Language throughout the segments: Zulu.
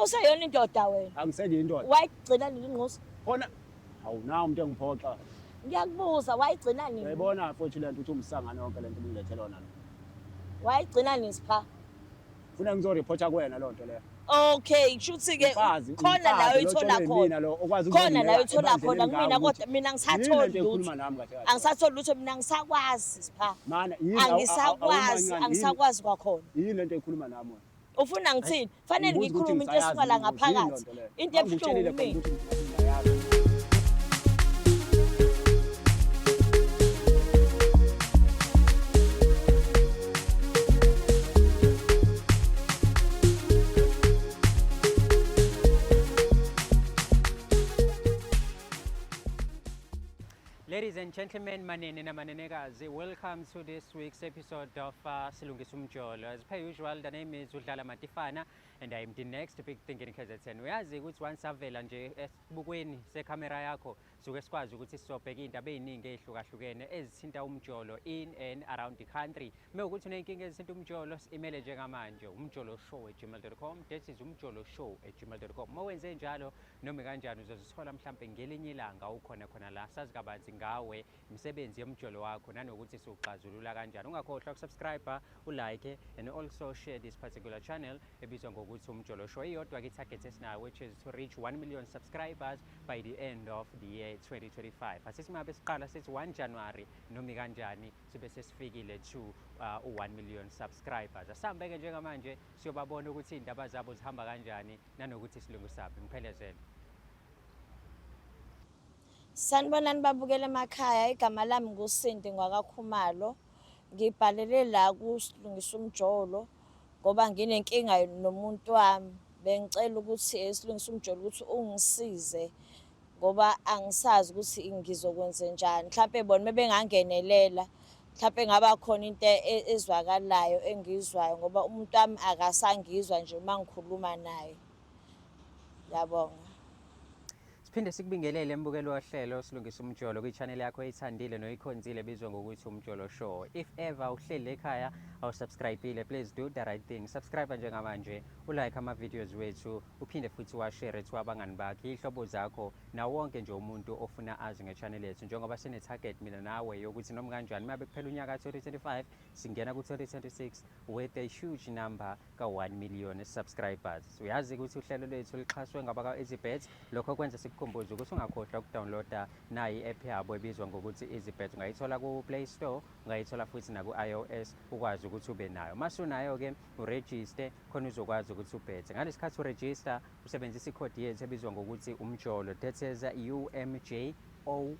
Awusayona indoda wena. Angiseli indoda. Wayigcina nini inqosi? Khona awunawo umuntu engiphoxa. Ngiyakubuza wayigcina nini? Uyayibona futhi lento uthi umsangano yonke lento ubungilethela yona. Wayigcina nini sipha? Ufuna ngizoreport kuwena lo nto leyo. Okay, kushuthi ke khona la uyithola khona. Khona la uyithola khona kumina kodwa mina ngisatholi lutho. Angisatholi lutho mina ngisakwazi sipha. Mana yini angisakwazi kwakhona. Yini lento ekhuluma nami wena? Ufuna ngithini? Fanele ngikhulume into esuka la ngaphakathi. Into ebuhlungu mina. Ladies and gentlemen, manene namanenekazi, welcome to this week's episode of Silungisa Umjolo. As per usual, the name is Udlala Matifana and I'm the next big thing in KZN. Uyazi ukuthi once avela nje esibukweni sekamera yakho suke sikwazi ukuthi sizobheka indaba eziningi ezihlukahlukene ezithinta umjolo in and around the country. Mewukuthi unenkinga ezithinta umjolo, imele njengamanje umjoloshow@gmail.com. That is umjoloshow@gmail.com. Mawenze njalo noma kanjani uzozithola mhlambe ngelinye ilanga ukhona khona la sazi kabanzi ngawe imisebenzi yomjolo wakho nanokuthi siuxazulula kanjani. Ungakhohlwa ukusubscribe, ulike and also share this particular channel ebizwa ngokuthi umjolo show. Iyodwa ke target esinayo which is to reach 1 million subscribers by the end of the year 2025. Asithi mabe siqala sithi 1 January noma kanjani sibe sesifikile to 1 million subscribers. Asambe ke njengamanje siyobabona ukuthi indaba zabo zihamba kanjani nanokuthi silungisaphi. Ngiphelezele. Sanibonani babukela emakhaya, igama lami nguSindi ngwakaKhumalo. Ngibhalele la kusilungisa umjolo ngoba nginenkinga nomuntu wami. Bengicela ukuthi esilungisa umjolo ukuthi ungisize ngoba angisazi ukuthi ngizokwenza njani. Mhlawumbe bona mebengangenelela, mhlawumbe ngaba khona into ezwakalayo engizwayo ngoba umuntu wami akasangizwa nje uma ngikhuluma naye. Ngiyabonga. Siphinde sikubingelele embukelo wahlelo silungisa umjolo kwi-channel yakho eyithandile noyikhonzile ebizwa ngokuthi umjolo show. If ever uhleli ekhaya awusubscribe-ile, please do the right thing. Subscribe njengamanje, ulike ama-videos wethu, uphinde futhi washare to abangani bakho, ihlobo zakho, na wonke nje umuntu ofuna azi nge-channel yethu. Njengoba sine-target mina nawe yokuthi noma kanjani mabe kuphela unyaka 2025 singena ku-2026 with a huge number ka-1 million subscribers. Uyazi ukuthi uhlelo lwethu lixhaswe ngabaka-EasyBet. Lokho kwenza kumbuzo ukuthi ungakhohlwa ukudownloada nayi i-app yabo ebizwa ngokuthi EasyBet. Ungayithola ku Play Store, ungayithola futhi na ku iOS ukwazi ukuthi ube nayo. Masunayo ke uregister khona uzokwazi ukuthi ubhethe. Ngalesikhathi uregister usebenzisa i-code yethu ebizwa ngokuthi umjolo. That is UMJOLO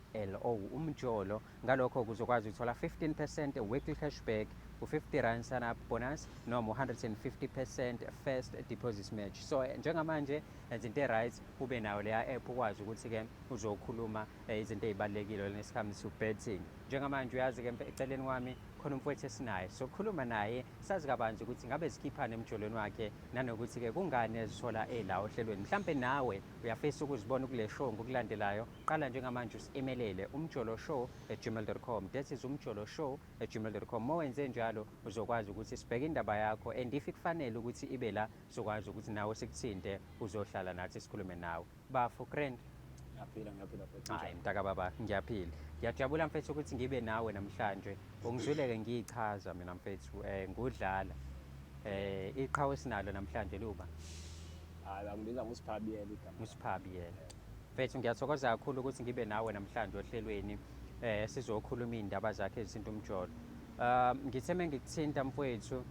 umjolo. Ngalokho kuzokwazi ukuthola 15% weekly cashback, u-50 sign up bonus noma 150% first deposit match. So njengamanje izinto e-right ube nayo leya app ukwazi ukuthi ke uzokhuluma izinto ezibalekile lesikhathi betting. Njengamanje uyazi ke eceleni kwami khona umfowethu esinaye sokhuluma naye sazi kabanzi ukuthi ngabe zikhiphana emjolweni wakhe nanokuthi ke kungani ezithola la ohlelweni. Mhlambe nawe uyafisa ukuzibona kule show ngokulandelayo, qala njengamanje usimelele umjoloshow@gmail.com. That is umjoloshow@gmail.com. Mawenze njalo uzokwazi ukuthi sibheke indaba yakho and if kufanele ukuthi ibe la sokwazi ukuthi nawe sikuthinte uzohlala nathi sikhulume nawe. Bafu grand Ngiyaphila. Hayi mntaka baba, ngiyaphila. Ngiyajabula mfethu ukuthi ngibe nawe namhlanje. Ungizwile ngiyichaza mina mfethu ngudlala. Iqhawe sinalo namhlanje luba. Hayi bangibiza ngusiphabiyela igama. Ngusiphabiyela. Mfethu ngiyathokoza kakhulu ukuthi ngibe nawe namhlanje ohlelweni sizokhuluma indaba zakhe ezinto umjolo. Ngitheme ngikuthinta mfethu.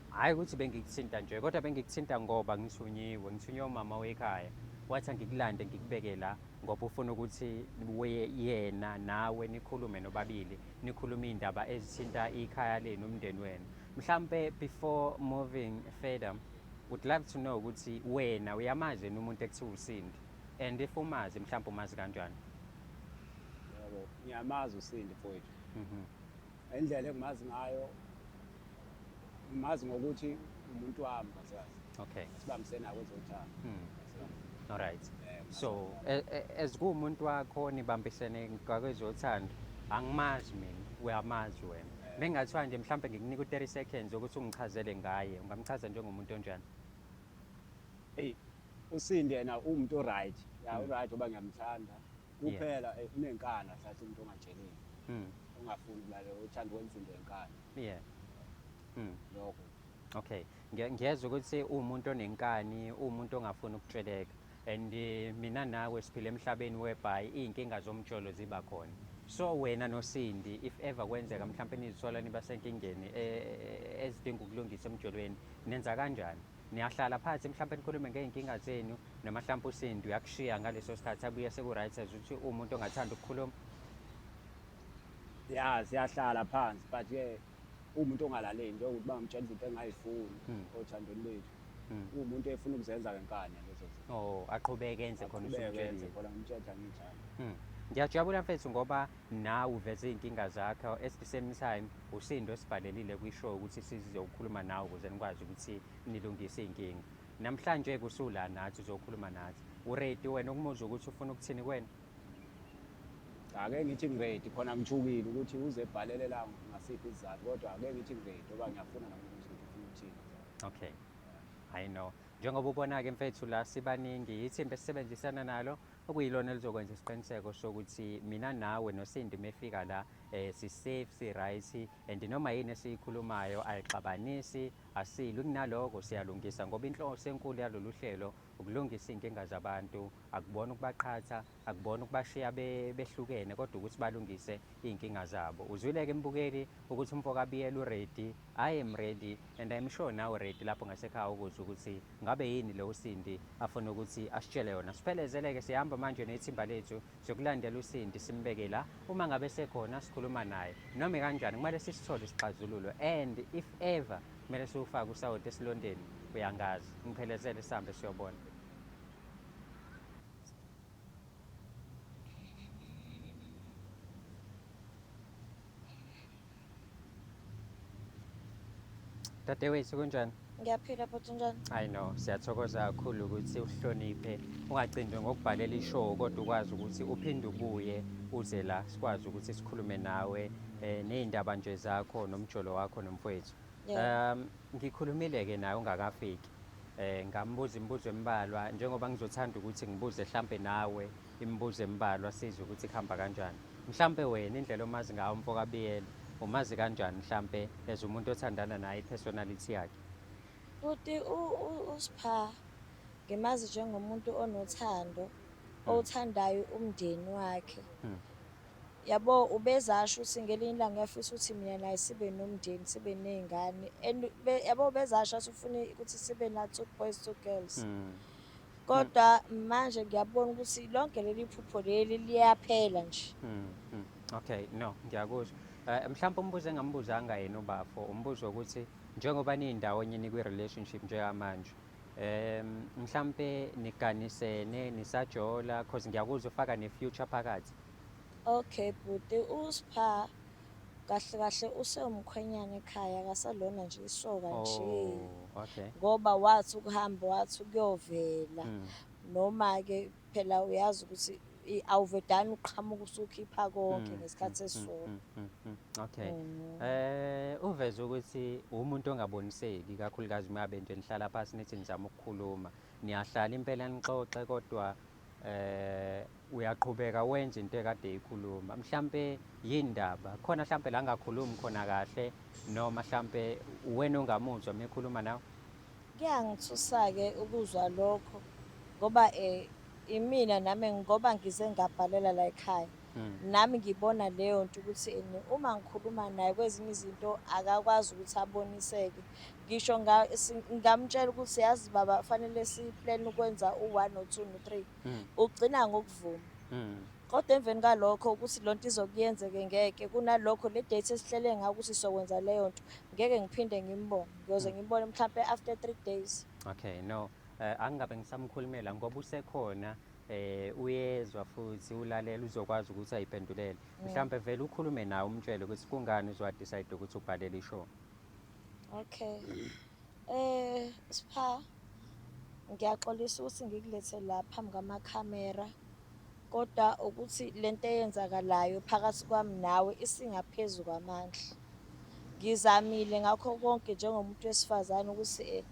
Hayi ukuthi bengikuthinta nje kodwa bengikuthinta ngoba ngithunywe umama wekhaya. Wathi ngikulande ngikubeke la ngoba ufuna ukuthi yena nawe nikhulume nobabili, nikhuluma indaba ezithinta ikhaya lenu umndeni wenu. Mhlambe before moving further, would love to know ukuthi wena uyamazi umuntu ekuthiwa uSindi and if umazi mhlambe umazi kanjani? Yebo, ngiyamazi uSindi mfowethu. Indlela engimazi ngayo ngimazi ngokuthi umuntu wami basazi. Okay. Sibambisena kwezothando. All right. So as kumuntu wakho nibambisene ngakwezothando, angimazi mina, uyamazi wena. Bengathiwa nje mhlambe ngikunika u30 seconds ukuthi ungichazele ngaye, ungamchaza njengomuntu onjani? Hey, uSindi yena umuntu o-right ya Mm. u-right ngoba ngiyamthanda Yeah. kuphela unenkani hlathi umuntu ongatshelile Mm. ongafuni ukulalela uthanda ukwenza into enkani Yeah. Mm. lokho Okay, ngiyezwa ukuthi uwumuntu onenkani, uwumuntu ongafuni ukutsheleka. And mina nawe siphila emhlabeni whereby iy'nkinga zomjolo ziba khona. So wena noSindi, if ever kwenzeka mhlawumpe nizithola niba senkingeni ezidinga ukulungisa emjolweni, nenza kanjani? Niyahlala phansi mhlawumpe nikhulume ngey'nkinga zenu, noma mhlawumpe uSindi uyakushiya ngaleso sikhathi abuye seku-right as ukuthi uwumuntu ongathanda ukukhuluma? ya siyahlala phansi but-ke umuntu ongalaleli njengokuthi bangamtshela izinto engayifuni othandweni lethu Mm. uwumuntu efuna ukuzenza ngenkani lezo zinto Oh, aqhubeke enze khona enze usumtshelile. khona ngimtshela nginjalo Ngiyajabula mfethu ngoba nawe uveze iy'nkinga zakho. At the same time uSindi osibhalelile kwishow ukuthi sizokhuluma nawe ukuze nikwazi ukuthi nilungise iy'nkinga. Namhlanje-ke usula nathi uzokhuluma nathi. Uready wena ukumuzwa ukuthi ufuna ukuthini kuwena? ake ngithi ngiready khona ngithukile ukuthi uze ebhalele la ngasiphi isizathu kodwa ake ngithi ngiready ngoba ngiyafuna nami ukuthi ngifuna ukuthini Okay, I know. Njengoba ubona-ke mfethu la sibaningi, ithimba esisebenzisana nalo okuyilona elizokwenza isiqiniseko sokuthi mina nawe noSindi mefika la si-safe, si-right, and noma yini esiyikhulumayo ayixabanisi, asilwi. Kunaloko siyalungisa ngoba inhloso enkulu yalolu hlelo ukulungisa iy'nkinga zabantu, akubona ukubaqhatha, akubona ukubashiya behlukene, kodwa ukuthi balungise iy'nkinga zabo. Uzwile-ke mbukeli ukuthi umfokabiyela u-ready, I am ready, and I'm sure nawe ready lapho ngasekhaya ukuzwa ukuthi ngabe yini lo uSindi afuna ukuthi asitshele yona. Siphelezele-ke sihamba manje nethimba lethu sokulandela uSindi simbeke la. Uma ngabe sekhona sikhuluma naye noma kanjani kumele sisithole isixazululo, and if ever kumele siwufake usawoti esilondeni uyangazi. Ngiphelezele sihambe siyobona. Dadewethu kunjani? Ngiyaphila bhuti njani? I know, siyathokoza kakhulu ukuthi uhloniphe, ungacindwe ngokubhalela ishow kodwa ukwazi ukuthi uphinde ubuye uze la sikwazi ukuthi sikhulume nawe ney'ndaba nje zakho nomjolo wakho nomfowethu. Yeah. Ngikhulumile-ke naye ungakafiki. Ngambuza imibuzo embalwa njengoba ngizothanda ukuthi ngibuze mhlampe nawe imibuzo embalwa sizwe ukuthi kuhamba kanjani. Mhlampe wena indlela omazi ngawo umfokabiyela umazi kanjani mhlampe as umuntu othandana naye ipersonality yakhe? Futhi uSipha ngimazi njengomuntu onothando, othandayo umndeni wakhe. Yabo ubezasho ukuthi ngelinye ilanga uyafisa ukuthi mina naye sibe nomndeni, sibe ney'ngane. And yabo ubezasho athi ufuna ukuthi sibe na 2 boys 2 girls. Kodwa manje ngiyabona ukuthi lonke leli phupho leli liyaphela nje. Okay, no, ngiyakuzwa. Mhlawumbe umbuzo engambuzanga yena ubafo, umbuzo ukuthi njengoba niyindawonye nikwi-relationship njengamanje, mhlawumbe niganisene, nisajola, cause ngiyakuzwa ufaka ne-future phakathi. Okay bhuti, uSipha kahle kahle usewumkhwenyana ekhaya, akasalona nje isoka nje. Oh, okay. Ngoba wathi ukuhamba wathi ukuyovela. Noma-ke phela uyazi ukuthi awuvedane uqhamuka usukhipha konke ngesikhathi esisodwa. Okay. Uveze ukuthi umuntu ongaboniseki kakhulukazi uma ngabe nje nihlala phansi nithi nizama ukukhuluma. Niyahlala impela nixoxe kodwa uyaqhubeka wenza into ekade eyikhuluma. Mhlampe yindaba khona mhlampe la ngakhulumi khona kahle noma mhlampe wena ongamuzwa mekhuluma nawe? Kuyangithusa-ke ukuzwa lokho ngoba imina nami ngoba ngize ngabhalela la ekhaya. Nami ngibona leyo nto ukuthi uma ngikhuluma naye kwezinye izinto akakwazi ukuthi aboniseke. Ngisho ngamtshela ukuthi yazi baba fanele siplane ukwenza u-1 no 2 no 3. Ugcina ngokuvuma. Kodwa emveni kalokho ukuthi lonto izokuyenzeke ngeke kunalokho le date esihlele ngayo ukuthi sokwenza leyo nto ngeke ngiphinde ngimbone. Ngiyoze ngimbone mhlampe after 3 days. Okay, no. Angingabe ngisamkhulumela ngoba usekhona uyezwa futhi ulalela uzokwazi ukuthi ayiphendulele. Mhlampe vele ukhulume nawe umtshele ukuthi kungani uzwa-decide ukuthi ubhalele ishow. Okay. Sipha ngiyaxolisa ukuthi ngikulethe la phambi kwamakhamera. Kodwa ukuthi lento eyenzakalayo phakathi kwami nawe isingaphezu kwamandla. Ngizamile ngakho konke njengomuntu wesifazane ukuthi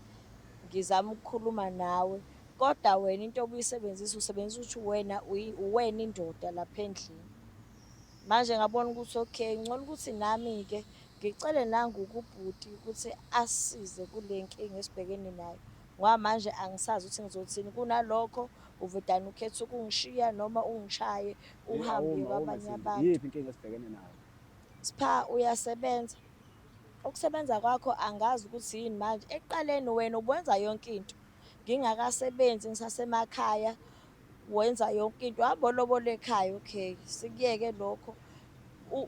ngizama ukukhuluma nawe Kodwa wena into obuyisebenzisa usebenzisa ukuthi uwena indoda lapha endlini. Manje ngabona ukuthi okay, ngcono ukuthi nami-ke ngicele nangu-kubhuti ukuthi asisize kule nkinga esibhekene nayo. Ngoba manje angisazi ukuthi ngizothini. Kunalokho uvedane ukhetha ukungishiya noma ungishaye uhambe kwabanye abantu. Yiphi inkinga esibhekene nayo? Sipha uyasebenza. Ukusebenza kwakho angazi ukuthi yini manje. Ekuqaleni wena ubenza yonke into. Ngingakasebenzi ngisasemakhaya wenza yonke into. Wabolobola ekhaya, okay. Sikuyeke lokho.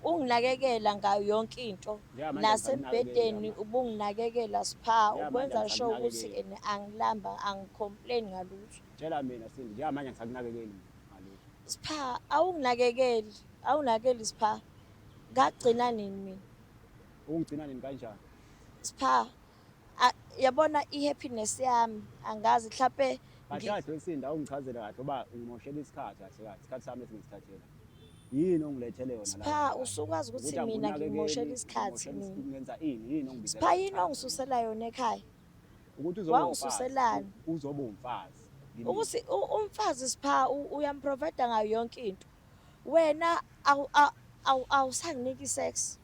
Unginakekela ngayo yonke into. Nasembhedeni ubunginakekela Sipha. Ukwenza sure ukuthi angilamba angicomplain ngalutho. Tshela mina Sindi, njengamanje ngisakunakekeli ngalutho. Sipha awunginakekeli. Awunakekeli Sipha. Ngagcina nini mina? Ungigcina nini kanjani? Sipha yabona i-happiness yami angazi mhlawumbe Kahle Sindi, awungichazele kahle ngoba ngimoshela isikhathi kahle kahle. Isikhathi sami esingisithathela. Yini ongilethele yona la? Sipha usukwazi ukuthi mina ngimoshela isikhathi mina. Ngenza ini? Yini ongibizela? Sipha yini ongisusela yona ekhaya? Ukuthi uzoba Wangisuselani? Uzoba umfazi. Ukuthi umfazi Sipha uyamprovide ngayo yonke into. Wena awusanginiki sex.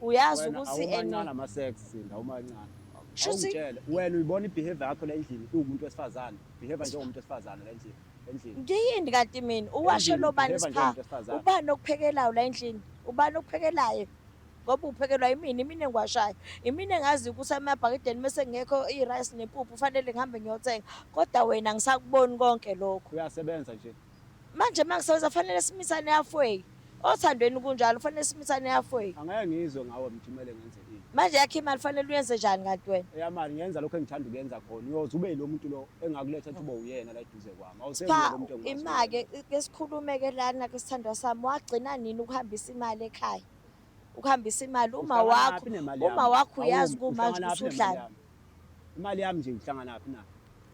Uyazi ukuthi awumancane ama-sex Sindi, awumancane. Shuthi Awungitshele wena uyibona ibehavior yakho la endlini uwumuntu wesifazane. Behave njengomuntu wesifazane la endlini. ngiyini kanti mina uwashe lobani Sipha? Ubani okuphekelayo la endlini? Ubani okuphekelayo? Ngoba uphekelwa imini engiwashayo. Imini engazi ukuthi amabhakedeni mase ngekho i-rice nempuphu kufanele ngihambe ngiyothenga. Kodwa wena ngisakuboni konke lokho. Uyasebenza nje. Manje mangisebenza fanele simisane halfway. Othandweni kunjalo fanele simisane halfway. Angeke ngizwe ngawe mthumele ngenze ini. Manje yakhe imali fanele uyenze njani kanti wena? Eyamali ngiyenza lokho engithanda ukuyenza khona. Uyoze ube lo muntu lo engakuletha ukuthi ube uyena la eduze kwami. Awusengulo Sipha umuntu engimaziyo. imake ke sikhulume-ke lana ke sithandwa sami wagcina nini ukuhambisa imali ekhaya? Ukuhambisa imali uma wakho uyazi kumanje usudlala. Imali yami nje ngihlangana naphi na?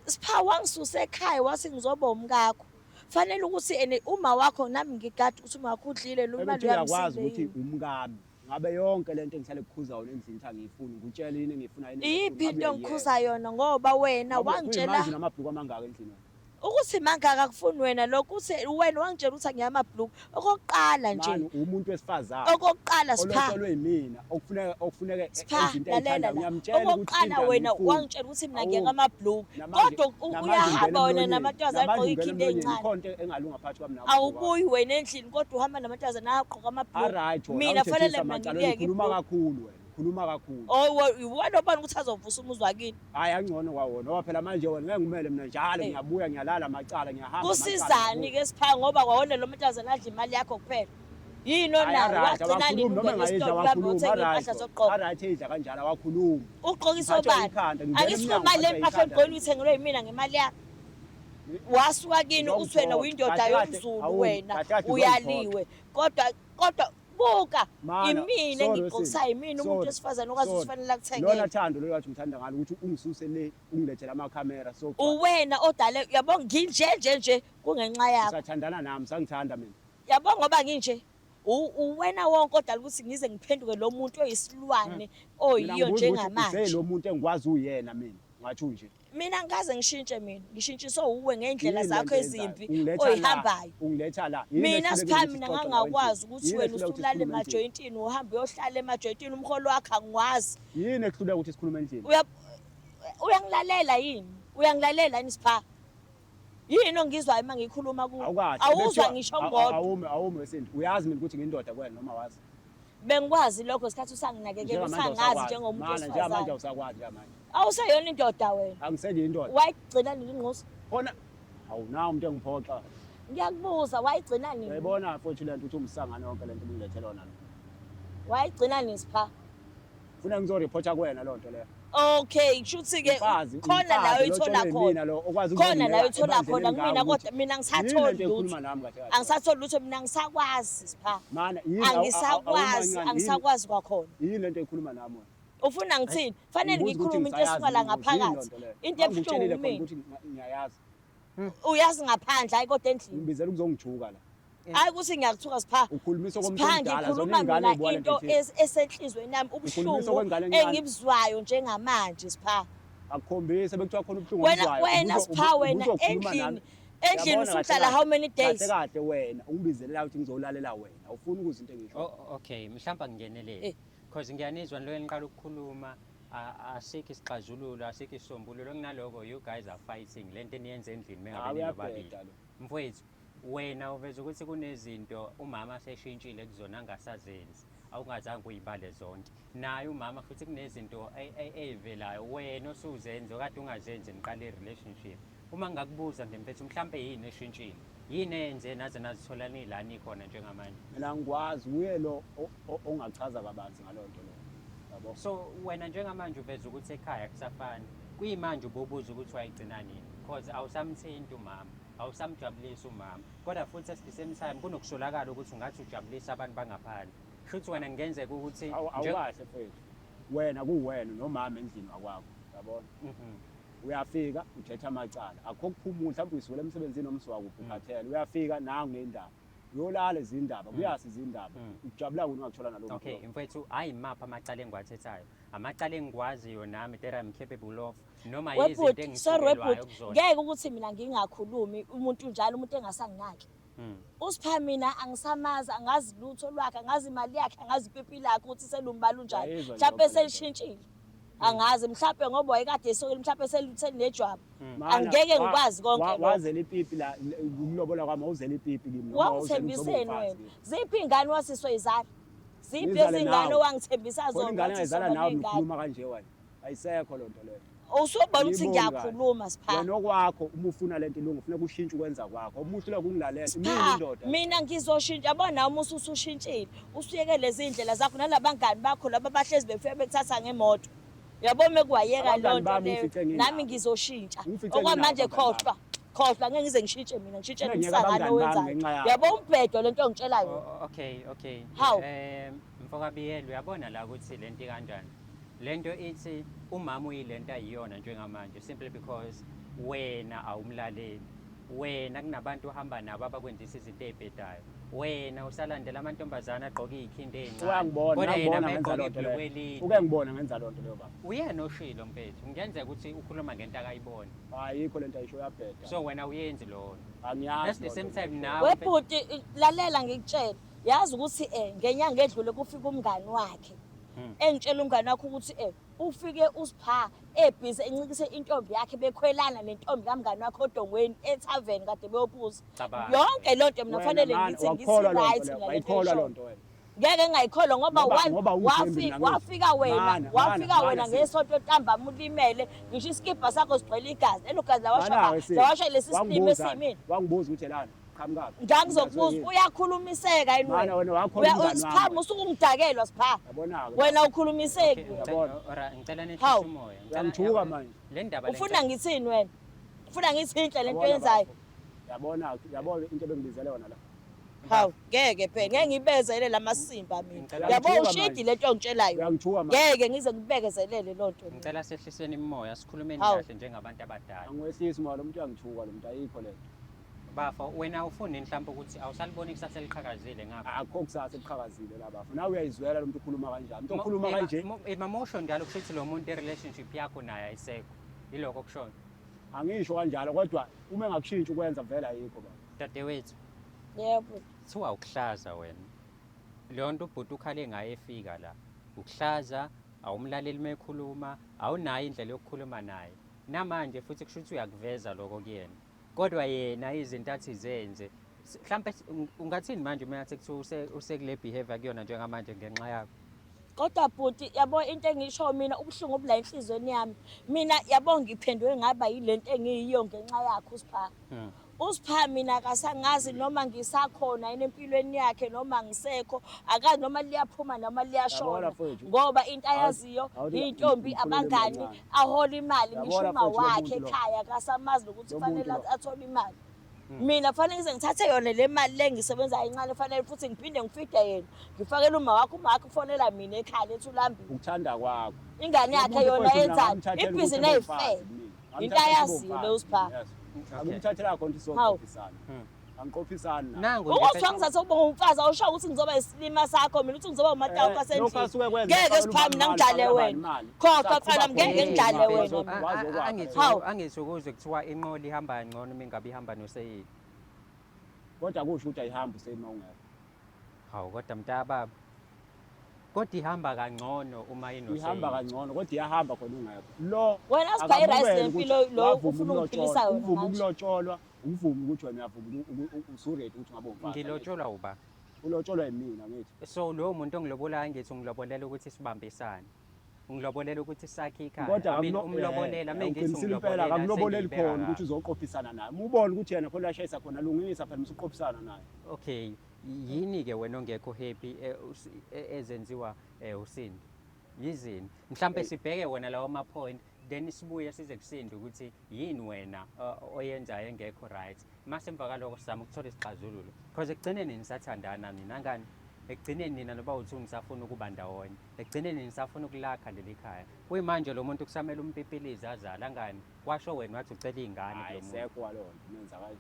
Sipha wangisusa ekhaya wathi ngizoba umkakho. Fanele ukuthi uma wakho nami ngigada ukuthi uma wakho udlile nomali uyakwazi uyamsile. ukuthi umkami. Ngabe yonke lento engihlale ukukhuza yona endlini angiyifuni. Ngutshela yini engifuna yini. Iyiphi into ngikhuza yona ngoba wena wangitshela manje namabhuku amangaka endlini. ukuthi mangaka akufuni wena lokho uthi wena wangitshela ukuthi ngiyamabhluku. Okokuqala nje. Manje umuntu wesifazane. Okokuqala Sipha. Olotshelwe yimina okufuneka Sipha lalela la. Okokuqala wena wangitshela ukuthi mina ngiyakamabhluku. Kodwa uyahamba wena namatwazana agqoka ikhindi encane. Ikhonto engalunga phakathi kwami nawe. Awubuyi wena endlini kodwa uhamba namatwazana agqoka amabhluku. Mina fanele mina ngiyeke khuluma kakhulu wena. Khuluma kakhulu. Oh wena ubani ukuthi azovusa umuzi wakini? Hayi angcono kwawona ngoba phela manje wena ngeke ngimele mina njalo ngiyabuya ngiyalala amacala ngiyahamba. Kusizani ke Sipha ngoba kwawona lo matwazana adla imali yakho kuphela. Yini onayo wagcina nini ngesitolo lapho uthenga impahla zokugqoka? Alright edla kanjalo awakhulumi. Ugqokisa obani? Angisifuna imali lempahla egqoka uyithengelwe yimina ngemali yakho. Wasuka kini uthi wena uyindoda yomZulu wena uyaliwe. Kodwa buka imini engigqokisa imini umuntu wesifazane okwazi ukufanele akuthengele. Lona thando lo yathi ngithanda ngalo ukuthi ungisuse le ungilethela ama-camera so uwena odale yabonga nginje kungenxa yakho. Sathandana nami sangithanda mina. Yabonga ngoba nginje uwena wonke odala ukuthi ngize ngiphenduke lo muntu oyisilwane oyiyo njengamanje. Lo muntu engikwazi uyena mina ngathi nje. Mina ngikaze ngishintshe mina ngishintshiswe uwe ngendlela zakho ezimbi oyihambayo. Ungiletha la. Mina Sipha mina ngangakwazi ukuthi wena usulala emajointini uhambe uyohlala emajointini umholo wakho angikwazi. Yini ekuhluleka ukuthi sikhulume endlini? Uyangilalela yini? Uyangilalela yini Sipha? Yini ongizwayo uma ngikhuluma kuwe? Awuzwa ngisho ngodwa. Awume wesintu. Uyazi mina ukuthi ngiyindoda kwena noma wazi? Bengikwazi lokho isikhathi usanginakekela usangazi njengomuntu wesifazane. Njengamanje awusakwazi njengamanje. Awusayona indoda wena. Angisele indoda. Wayigcina nini inqosi? Khona awunawo umuntu engiphoxa. Ngiyakubuza wayigcina nini? Uyayibona futhi lento uthi umsangano yonke lento engilethela yona. Wayigcina nini Sipha? Ufuna ngizoreport kuwena lo nto leyo. Okay, kushuthi ke khona la uyithola khona. Khona la uyithola khona kumina kodwa mina ngisatholi lutho. Angisatholi lutho mina ngisakwazi Sipha. Mana yini angisakwazi kwakhona. Yini lento ekhuluma nami wena? Ufuna ngithini? Fanele ngikhulume into esuka la ngaphakathi. Into ebuhlungu mina. Ukuthi ngiyayazi. Uyazi ngaphandle hayi kodwa endlini. Ngibizela ukuzongijuka la. Hayi ukuthi ngiyakuthuka Sipha. Ukhulumisa komuntu omdala zona ingane ezibona into esenhlizweni yami ubuhlungu engibuzwayo njengamanje Sipha. akukhombise bekuthiwa khona ubuhlungu wena Sipha wena endlini usuhlala how many days? kahle wena ungibizelela ukuthi ngizolalela wena awufuni ukuza into engisho. Okay, mhlawumbe ngingenelele because ngiyanizwa lo eniqala ukukhuluma asikho isixazululo asikho isombululo kunaloko you guys are fighting lento eniyenza endlini mengabe nobabili. Mfowethu wena uveza ukuthi kunezinto umama seshintshile kuzona angasazenzi awungazange uyibale zonke naye umama futhi kunezinto evelayo wena osuzenze kade ungazenzi niqala i-relationship. Uma ngakubuza nje mfethu mhlambe yini eshintshile yini enze naze nazithola nilani khona njengamanje? Mina ngikwazi uye lo ongachaza kabanzi ngalonto lo yabo. So wena njengamanje uveza ukuthi ekhaya kusafani kuyimanje ububuza ukuthi wayigcina nini because awusamthinta umama awusamjabulisa umama kodwa futhi at the same time kunokusolakala ukuthi ungathi ujabulisa abantu bangaphandle futhi wena ngenzeka ukuthi awukahle mfethu wena kuwena nomama endlini wakwakho yabona. Uyafika uthetha amacala akho kuphumula mhlawumbe uyisukela emsebenzini nomswakuphi ukhathele uyafika nangu nendaba uyolala izindaba kuyasi izindaba ujabula kuni ungakuthola nalokho. Okay mfethu hayi mapha amacala engwathethayo amacala engikwaziyo nami that I'm capable of noma yizinto engisukelwayo kuzona. Ngeke ukuthi mina ngingakhulumi umuntu njalo umuntu engasanginaki. USipha mina angisamazi angazi lutho lwakhe angazi imali yakhe angazi ipipi lakhe ukuthi selumbala unjani mhlawumbe selishintshile. Angazi mhlawumbe ngoba wayekade esokile mhlawumbe selinejwabu angeke ngikwazi konke wazela ipipi la ukulobola kwami awuzela ipipi kimi noma wangithembiseni wena ziphi ingane wasiswa izala ziphi izingane owangithembisa zona ingane ayizala nawe ukhuluma kanje wena ayisekho lonto leyo usubona ukuthi ngiyakhuluma Sipha wena okwakho uma ufuna lento ilungu ufuna kushintsha ukwenza kwakho umuhle la kungilalela mina indoda mina ngizoshintsha yabona uma usushintshile usuyeke lezi indlela zakho nalabangani bakho laba bahlezi befike bekuthatha ngemoto yabo mekuwayeka lonto leyo nami ngizoshintsha okwamanje khohlwa ngeke ngize ngishintshe mina ngishintshe nomsakano owenzayo yabo umbhedo lento ongitshela yona. Okay mfokabiyelo uyabona la ukuthi lento kanjani lento ithi umama uyilento ayiyona njengamanje simply because wena awumlaleli wena kunabantu ohamba nabo abakwenzisa izinto ezibhedayo wena usalandela amantombazana agqoka izikhindi ezincane kodwa yena egqoka ibhlukwe elide uke ngibona ngenza lonto leyo baba uyena oshilo mfethu ngenzeka ukuthi ukhuluma ngento akayibona ayikho lento ayisho yabheda so wena uyenzi lona angiyazi at the same time nawe webhuti lalela ngikutshela yazi ukuthi ngenyanga edlule kufika umngani wakhe engitshela umngani wakhe ukuthi ufike uSipha ebhizi encikise intombi yakhe bekhwelana nentombi kamngani wakhe odongweni ethaveni kade beyophuza yonke lonto mina kufanele ngithi right ngayikholwa lonto wena ngeke ngayikholwa ngoba wafika wena ngesonto ntambama ulimele ngisho iskipha sakho sigcwele igazi elogazi lawasha lesi steam esimini wangibuza ukuthi elana ngizokubuza uyakhulumiseka yini wena uSipha usukungidakelwa Sipha wena ukhulumiseki ngicela nehlise umoya ngiyamthuka manje le ndaba ufuna ngithini wena ufuna ngithi inhle lento yenzayo yabona into bengibizele yona la hawu ngeke phela ngeke ngibezele lamasimba mina yabo ushidi lento ongitshelayo ngeke ngize ngibekezelele lonto ngicela sehliseni imoya sikhulumeni kahle njengabantu abadala angiwehlisi imali umuntu uyangithuka lo muntu ayikho lento bafa wena ufuni mhlawumbe ukuthi awusaliboni kusasa liqhakazile ngapha akho kusasa liqhakazile la bafa nawe uyayizwela lo muntu ukhuluma kanjani umuntu okhuluma kanje emotion njalo kusho lo muntu relationship yakho naye ayisekho yiloko kushona angisho kanjalo kodwa uma engakushintsha ukwenza vela ayikho baba dadewethu yebo thiwa ukuhlaza wena leyo nto ubhuti ukhale ngaye efika la ukuhlaza awumlaleli mekhuluma awunayo indlela yokukhuluma naye namanje futhi kusho ukuthi uyakuveza lokho kuyena kodwa yena izinto athi zenze mhlambe ungathini manje uma yathi kuthiwa usekule behavior kuyona njengamanje ngenxa yakho kodwa bhuti yabo into engisho mina ubuhlungu obula enhlizweni yami mina yabo ngiphendwe ngaba yilento engiyiyo ngenxa yakho uSipha uSipha mina akasangazi noma ngisakhona empilweni yakhe noma ngisekho akazi noma liyaphuma noma liyashona ngoba into ayaziyo intombi abangani ahola imali ngishuma wakhe ekhaya akasamazi ukuthi kufanele athole imali mina kufanele ngize ngithathe yona le mali le ngisebenza incane kufanele futhi ngiphinde ngifide yena ngifakele uma wakho kufonela mina ekhaya lethu lambi ukuthanda kwakho ingane yakhe yona yenzani ibhizinisi fair into ayaziyo le uSipha akumthathela konke isokufisana angiqophisani naye. nangu ukuthi wangizathe ubonga umfazi awusho ukuthi ngizoba isilima sakho mina uthi ngizoba umatawuka Lokho sendlini asuke kwenza ngeke siphambi nangidlale wena khokha cala ngeke ngidlale wena angisho kuze kuthiwa inqola ihamba kangcono uma ingabe ihamba noseyini. kodwa kusho ukuthi ayihambi usema ungekho. Hawu kodwa mntababa kodwa ihamba kangcono uma inoseyini. ihamba kangcono kodwa iyahamba khona ungekho lo wena asibhayi rice lempilo lo ufuna ukuphilisa yona uvuma manje ukulotsholwa uvuma ukuthi wena uyavuma usuredi ukuthi ungabe umfazi. Ngilotsholwa uba. ulotsholwa yimina ngithi So lo muntu ongilobolayo ngithi ungilobolela ukuthi sibambisane. Ungilobolela ukuthi sakhe ikhaya. kodwa Umlobolela mengithi uqinisile impela akakuloboleli khona ukuthi uzoqophisana naye. Ubone ukuthi yena khona uyashayisa khona lungisa phela usuqophisana naye. Okay, yini ke wena ongekho happy ezenziwa uSindi? Yizini? Mhlambe sibheke wena lawo ma point then sibuye size kusindi ukuthi yini wena oyenzayo engekho right. Mase emva kaloko sizama ukuthola isixazululo. Because ekugcineni nisathandana nina ngani? Ekugcineni nina noba uthi nisafuna ukuba ndawonye. Ekugcineni nisafuna ukulakha leli khaya. Kuyimanje lo muntu kusamela umpipiliza azala ngani? Washo wena wathi ucela izingane kulo muntu. Ayisekho walona menza kanje.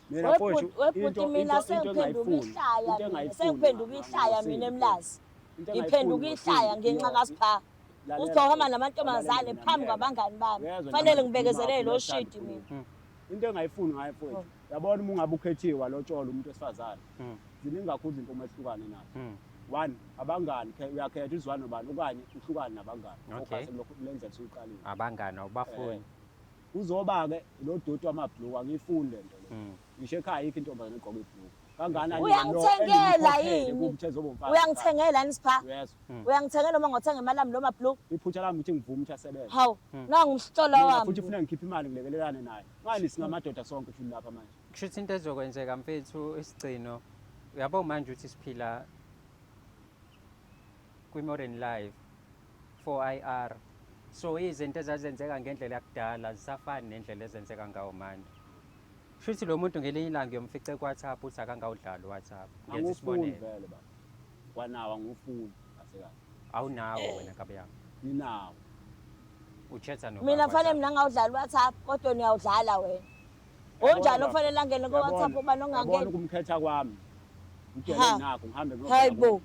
Mina mfowethu webhuti mina sengiphenduka ihlaya sengiphenduka ihlaya mina emlazi ngiphenduka ihlaya ngenxa kaSipha uzohamba namantombazane phambi kwabangani bami fanele ngibekezelele lo shit mina into engayifuni ngayo mfowethu yabona uma ungabe ukhethiwe walotshola umuntu wesifazane ziningi kakhulu izinto umehlukane nazo. One abangani uyakhetha izwana nobani okanye uhlukane nabangani okase lokho lenze suqalile abangani awubafuni uzoba ke lo doti wamabhluku angifuni lento le ngisho ekhaya ikho intombazane egqoka ibhluku kanganani uyangithengela yini uyangithengela yini Sipha yes uyangithengela uma ngothenga imali yami lo mabhluku iphutha lami ukuthi ngivume ukuthi asebenze hawu nangumhlolo wami futhi ufuna ngikhiphe imali ngilekelelane naye ngani singamadoda sonke futhi lapha manje kushuthi into ezokwenzeka mfethu isigcino uyabo manje uthi siphila kwi-modern life 4IR so izinto ezazenzeka ngendlela yakudala zisafani nendlela ezenzeka ngawo manje. Shuthi lo muntu ngelinye ilanga uyomfice ku-WhatsApp uthi akangawudlali u-WhatsApp. Ngenza isibonelo. vele baba wanawa ngufuni asekahle Awunawo wena kabe yami. nginawo Uchatha no. mina fanele mina ngawudlala WhatsApp kodwa uyawudlala wena unjani ofanele angene ku-WhatsApp uba nongangeni ukumkhetha kwami ngitshele nakho ngihambe hayibo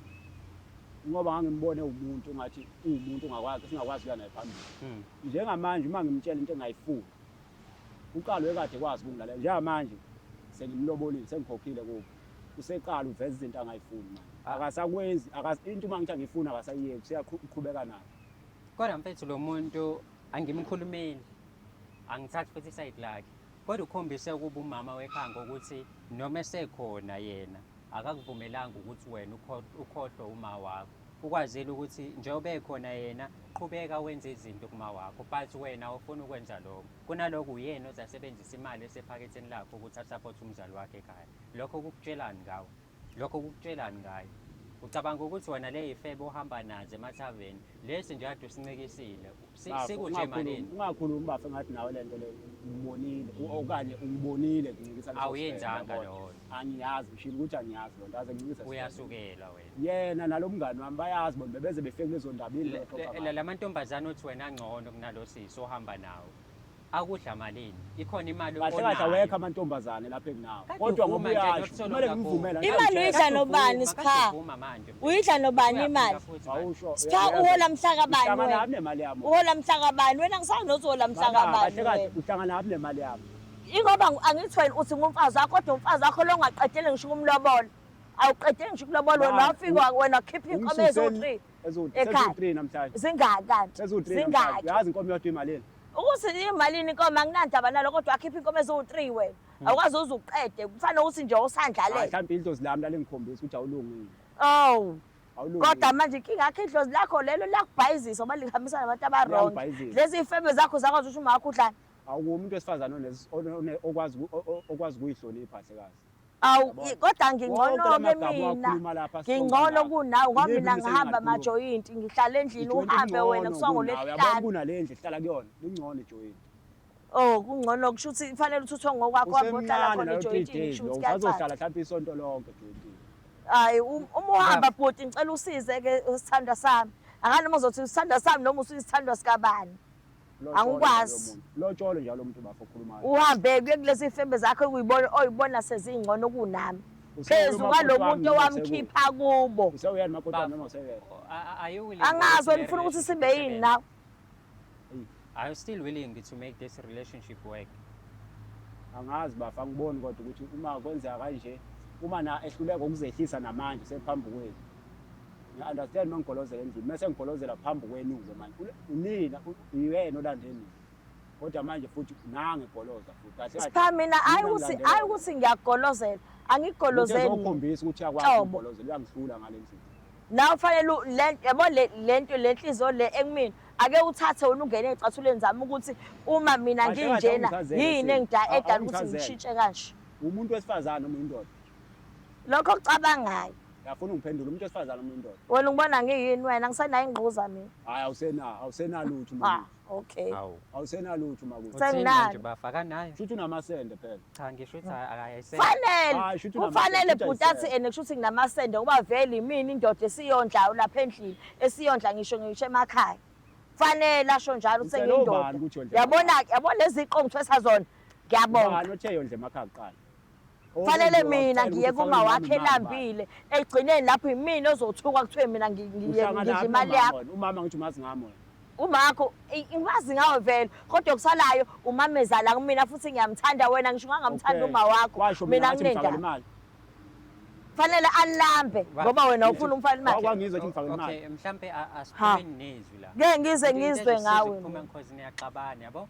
ngoba ngangimbone umuntu ngathi umuntu ongakwazi singakwazi kuya naye phambili njengamanje uma ngimtshela into engayifuni uqalwe kade kwazi ukungilalela njengamanje sengimlobolile sengikhokhile kubo useqala uveza izinto angayifuni manje akasakwenzi into uma ngithi angifuna akasayiyeki siyaqhubeka nayo. Kodwa mfethu lo muntu angimkhulumeli angithathi futhi iside lakhe kodwa ukhombise ukuba umama wekhanga ukuthi noma esekhona yena akakuvumelanga ukuthi wena ukhohlwe uma wakho ukwazile ukuthi njengoba ekhona yena qhubeka wenze izinto kuma wakho but wena ufuna ukwenza lokho kunalokho uyena ozasebenzisa imali esephaketheni lakho ukuthi asupport umzali wakhe ekhaya lokho kukutshelani ngawo lokho kukutshelani ngayo ucabanga ukuthi wena le ifebe ohamba nazo emathaveni lesi nje kade usincekisile sikuje emalini ungakhulumi bafe ngathi nawe lento le ubonile okanye ungibonile ngincikisa awuyenzanga lo angiyazi ngishilo ukuthi angiyazi lo nto aze ngincikisa uyasukela wena yena nalomngani wami bayazi bona bebeze befike kulezo ndaba ile lamantombazane othi wena ngcono kunalosisi ohamba nawo akudla malini ikhona imali kahle kahle awekho amantombazane lapha ekunawo kodwa ngoba uyasho kumele ngimvumela imali uyidla nobani Sipha uyidla nobani imali awusho Sipha uhola mhla kabani uhlangana wena nemali yami uhola mhla kabani wena ngisanga nothi uhola mhla kabani kahle kahle uhlangana nemali yami ingoba angithi wena uthi ngumfazi wakho kodwa umfazi wakho lo ngaqedele ngisho kumlobola awuqedele ngisho kumlobola wena wafika wena khipha inkomo ezo3 ezo3 namhlanje zingaka zingaka yazi inkomo yodwa imalini ukuthi imalini inkomo anginandaba nalo kodwa wakhipha inkomo ezo3 wena awukwazi uzuqede kufanele ukuthi nje usandlalele mhlawumbe idlozi lami lalengikhombisa ukuthi awulungile oh awulungile kodwa manje inkinga yakho idlozi lakho lelo lakubhayizisa oba lihambisana nabantu abarongo lezi ifebe zakho zakwazi ukuthi uma wakho udlala awumuntu wesifazane okwazi ukuyihlonipha sekazi awu kodwa ngingcono ke mina ngingcono kunawe ngoba mina ngihamba amajoyinti ngihlala endlini uhambe wena kusongolesihlanu yabona kunalendle hlala kuyona ingcono ijoyinti oh kungcono kusho ukuthi kufanele uthuthwe ngokwakho wabodlala khona ijoyinti ngisho ukuthi uzohlala mhlawumbe isonto lonke ijoyinti hayi uma uhamba bhuti ngicela usize ke usithandwa sami akani uma uzothi usithandwa sami noma usithandwa sikabani Angikwazi. Lotsholo njalo umuntu bafo okhulumayo. Uhambe kuye kulezi fembe zakho oyibona sezingcono kunami. Usewuya Phezu kwalo umakoti wami muntu noma owamkhipha kubo. Usewuyena makoti wami noma usewuyena? Are you willing? Angazi ukuthi wena le ufuna ukuthi sibe relationship yini isebenze? nawe. Are you still willing to make this relationship work? Angazi bafa angiboni kodwa ukuthi uma kwenzeka kanje uma na ehluleka ukuzehlisa namanje sephambi kwethu. Ngiya understand mangigolozela endlini mase ngigolozela phambi kwenu ke manje. Unina uyena olandeni. Kodwa manje futhi nange goloza futhi. Kahle Sipha mina ayi ukuthi ngiyagolozela. Angigolozeli. Uzokhombisa ukuthi yakwazi ukugolozela uyangihlula ngale ndlela. Nawe fanele yabo lento lenhliziyo le ekumina ake uthathe wena ungene ezicathuleni zami ukuthi uma mina Kahle kahle nginjena ungichazele yini Sipho. edala ukuthi Ungichazele. ngishintshe kanje. Umuntu wesifazane noma uyindoda? Lokho okucabangayo. Yafuna ungiphendule umuntu wesifazane noma uyindoda? Wena ngibona ngiyini wena ngisenayo ingquza mina. Hayi awusenalutho Ah, manje. okay. Hawu. Awusenalutho makuthi. Senginalo. Uthini manje bafaka nayo? Shuthi unamasende phela. Cha ngisho ukuthi akayisenze. Fanele Hayi, shuthi kufanele unama- bhuti athi ene kushuthi nginamasende ngoba vele imini indoda esiyondla lapha endlini esiyondla ngisho emakhaya. Fanele asho njalo Ucela ubani sengiyindoda. ukuthi yondle Yabona lezi ziqo ngithwesa zona. Ngiyabonga. Ubani othe yondle emakhaya kuqala? Fanele Owenziwa mina ucela ngiye ukuthi kuma ufake wakhe imali ngubani? elambile egcineni lapho imini ozothuka kuthiwe mina ngidla Uhlangana imali laphi yakho. umama? Umama ngithi umazi ngami wena. Umakho ingazi ngawe vele kodwa kusalayo umamezala kumina futhi ngiyamthanda wena ngisho ngangamthanda uma wakho Washo mina ngathi ngifakele nginendaba imali. fanele alambe ngoba wena ufuna umfana imali Kwangizwe ukuthi ngifakele imali. Okay, mhlambe asiphumeni nezwi la. ngeke ngize ngizwe ngawe Ukuphuma mina. because niyaxabana yabo.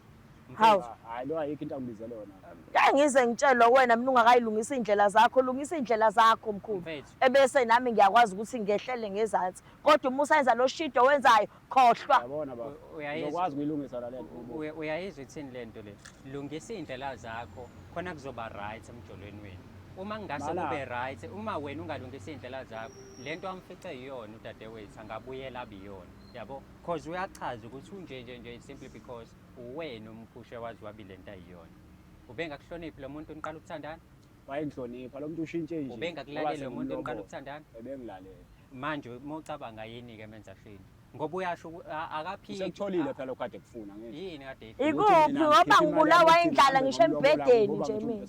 Hawu. Hayi lo ayikho into angibizele yona. Ngeke ngize ngitshelwe wena mina ungakayilungisa indlela zakho lungisa indlela zakho mkhulu Mfethu. ebese nami ngiyakwazi ukuthi ngehlele ngezansi kodwa uma usayenza lo shido wenzayo khohlwa. Yabona baba. Uyayizwa. Uzokwazi ukuyilungisa la lento. Uyayizwa ithini lento le? Lungisa indlela zakho khona kuzoba right emjolweni wenu. Uma ngase Mala. kube right, uma wena ungalungisa indlela zakho, lento amfice iyona udadewethu angabuyela abiyona. Yabo? Because uyachaza ukuthi unje simply because uwena umkhushe wazi wabile lento ayiyona. Ubenga kuhloniphi lo muntu oniqala ukuthandana? Wayengihlonipha lo muntu ushintshe nje. Ubengakulalela lo muntu oniqala ukuthandana? Ebengilalela. Manje uma ucabanga yini ke menza shini? Ngoba uyasho akaphiki. Sekutholile phela okade kufuna ngeke. Yini kade Ikuphi ngoba ngibulawa indlala ngisho embhedeni nje mina.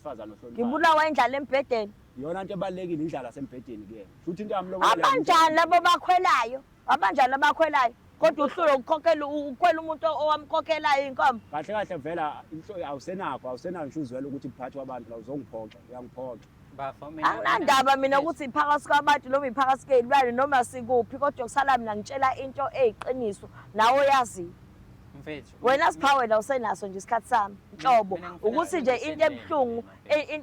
Ngibulawa indlala embhedeni. Iyona into ebalekile indlala sembhedeni kuyena. Futhi into yami Abanjani labo bakhwelayo? Abanjani abakhwelayo? Kodwa uhlulo ukukhokhela ukhwela umuntu owamkhokhelayo inkomo. kahle kahle vela awusenayo nje uzwela ukuthi phakathi kwabantu la uzongiphoxa uyangiphoxa. bafa mina. Anginandaba mina ukuthi iphakathi kwabantu noma iphakathi kwezilwane noma sikuphi kodwa kusala mina ngitshela into eyiqiniso nawe yazi. Mfethu. Wena siphawe la usenaso nje isikhathi sami. Nhlobo Mina ngifuna ukuthi nje ukuthi into ebhlungu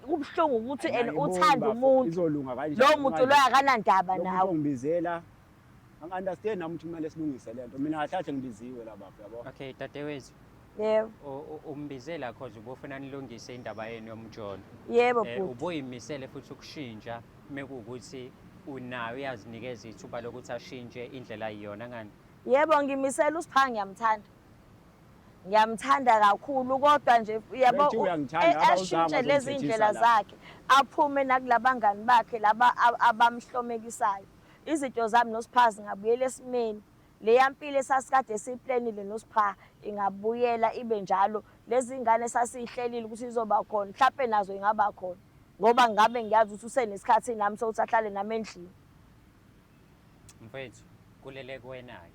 kubhlungu ukuthi Angiyiboni uthanda bafo, umuntu. izolunga kanjani? Lo muntu lo akanandaba Lo muntu nawe. ongibizela angi-understand nami ukuthi kumele silungise lento mina ngahlahle ngibiziwe la bafo yabo. Okay, dadewethu. Yebo. Umbizela cause ubufuna nilungise indaba yenu yomjolo. Yebo bhuti. Uboyimisele futhi ukushintsha mekuwukuthi unayo uyazinikeza ithuba lokuthi ashintshe indlela ayiyona ngani. Yebo ngimisela uSipha ngiyamthanda. Ngiyamthanda kakhulu kodwa nje yabo Bethi uyangithanda, aba uzama ashintshe lezi ukungithethisa indlela la. zakhe aphume nakulabangani bakhe laba abamhlomekisayo. Izinto zami noSipha ngabuyela esimeni. Le yampilo esasikade siplanile noSipha ingabuyela ibe njalo. Lezi ingane sasihlelile ukuthi izoba khona mhlawumbe nazo ingaba khona. Ngoba ngabe ngiyazi ukuthi usenesikhathi nami sokuthi ahlale nami endlini. Mfethu, kulele kuwenayo.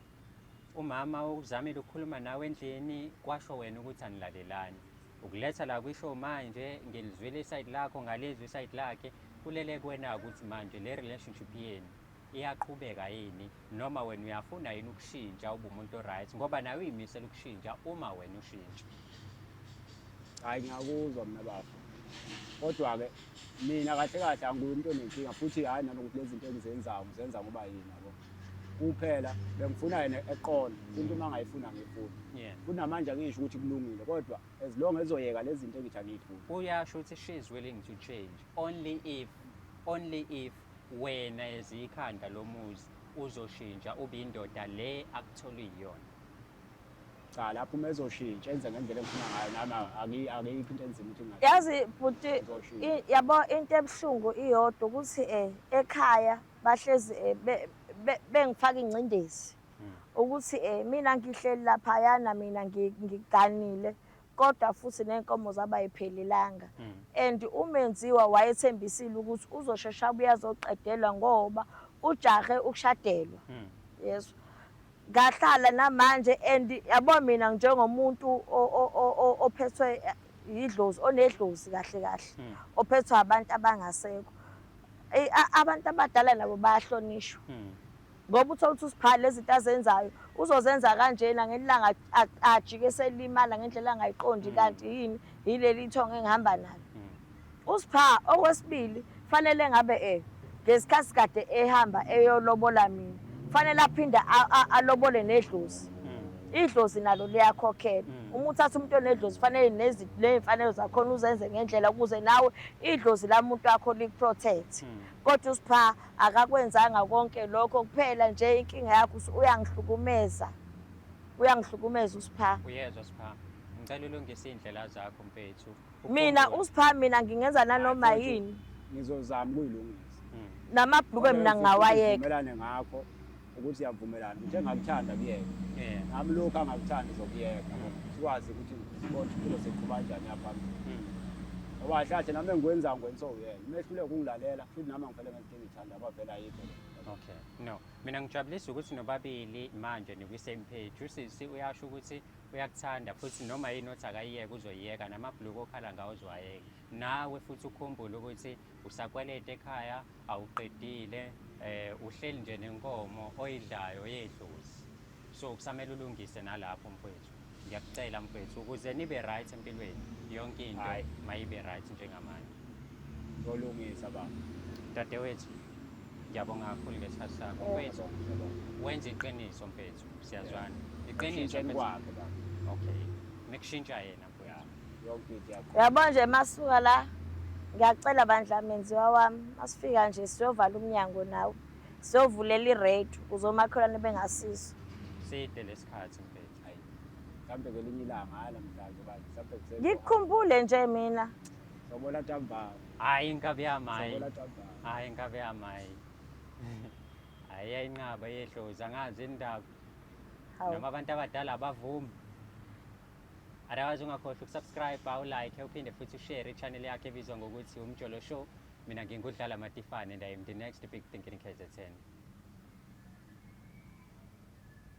Umama uzamile ukukhuluma nawe endlini kwasho wena ukuthi anilalelani. Ukuletha la kwisho manje ngilizwile iside lakho ngalezwe iside lakhe kulele kuwena ukuthi manje le relationship yenu iyaqhubeka yini noma wena uyafuna yini ukushintsha ube umuntu right ngoba nawe uyimisela ukushintsha uma wena ushintsha. Hayi ngiyakuzwa mina bafo. Kodwa ke mina kahle kahle anguye umuntu onenkinga futhi hayi nanokuthi lezi zinto engizenzayo ngizenza ngoba yini yabo. Kuphela bengifuna yena eqolo into uma ngayifuna ngifuna. Yeah. Kunamanje angisho ukuthi kulungile kodwa as long ezoyeka lezi zinto engithi angiyifuni. Uyasho ukuthi she is willing to change only if wena ezikhanda lomuzi uzoshintsha ube indoda le akuthole iyona. Cha lapho uma ezoshintsha enze ngendlela engifuna ngayo nami akuyikho into enzima ukuthi ngayo. Yazi futhi yabo into ebhlungu iyodwa ukuthi ekhaya bahlezi bengifaka ingcindezi ukuthi mina ngihleli laphayana mina ngiganile kodwa futhi nenkomo zaba yiphelelanga. And umenziwa wayethembisile ukuthi uzoshesha abuye azoqedelwa ngoba ujahe ukushadelwa. Yeso. Ngahlala namanje and yabo mina njengomuntu ophethwe idlozi onedlozi kahle kahle ophethwe abantu abangasekho. Abantu abadala nabo bayahlonishwa. Ngoba uthola ukuthi uSipha lezi zinto azenzayo uzozenza kanjena ngelanga ajike selimala ngendlela angayiqondi kanti yini yileli ithongo engihamba nalo. uSipha okwesibili fanele ngabe ngesikhathi kade ehamba eyolobola mina fanele aphinda alobole nedlozi. Idlozi nalo liyakhokhela. Uma uthatha umuntu onedlozi fanele nezimfanelo zakhona uzenze ngendlela ukuze nawe idlozi lamuntu wakho likuprotect. Kodwa uSipha akakwenzanga konke lokho kuphela nje inkinga yakho uyangihlukumeza. Uyangihlukumeza uSipha. Uyezwa Sipha. Ngicela ulungise indlela zakho mfethu. Mina uSipha mina ngingenza nanoma yini. Ngizozama ukuyilungisa. Namabhluke mina ngawayeka. Uvumelane ngakho ukuthi yavumelana nje engakuthanda kuyeka. Nami lokho angakuthanda zokuyeka. Sikwazi ukuthi sibone impilo seqhuba kanjani yaphambili. Ngoba hlahle nami engikwenza ngikwenza uyena. Mehlule ukungilalela futhi nami ngifele ngithanda abavela yikho. Okay. No. Mina ngijabulisa ukuthi nobabili manje nikwise page. Usisi uyasho ukuthi uyakuthanda futhi noma yini othi akayiyeka uzoyiyeka namabhluku okhala ngawo uzwayeka. Nawe futhi ukhumbule ukuthi usakweleta ekhaya awuqedile uhleli nje nenkomo oyidlayo yedlozi. So kusamele ulungise nalapho mfethu. Ngiyakucela mfethu ukuze nibe right empilweni. Yonke into mayibe right njengamanje. Ngolungisa baba. Dadewethu ngiyabonga kakhulu ngesikhathi sakho mfethu. Wenza iqiniso mfethu siyazwana. Iqiniso kwakhe baba. Okay. Nikushintsha yena mfethu. Yonke into yakho. Yabo nje masuka la ngiyacela bandla menziwa wami masifika nje siyovala umnyango nawe. Siyovulela iradio uzomakhelwane bengasizo. Side lesikhathi mfethu. Hayi. Mhlambe ngelinye ilanga namhlanje bathi mhlambe kuseni. Ngikukhumbule nje mina. Sobona Ntambama. Hayi inkabi yamayi. Sobona Ntambama. Hayi inkabi yamayi. Hayi inqaba yedlozi angazi indaba. Noma abantu abadala abavumi. Otherwise ungakhohlwa ukusubscribe, like, uphinde futhi ushare i-channel yakhe ebizwa ngokuthi Umjolo Show. Mina ngingudlala Matifane and I am the next big thinking KZN.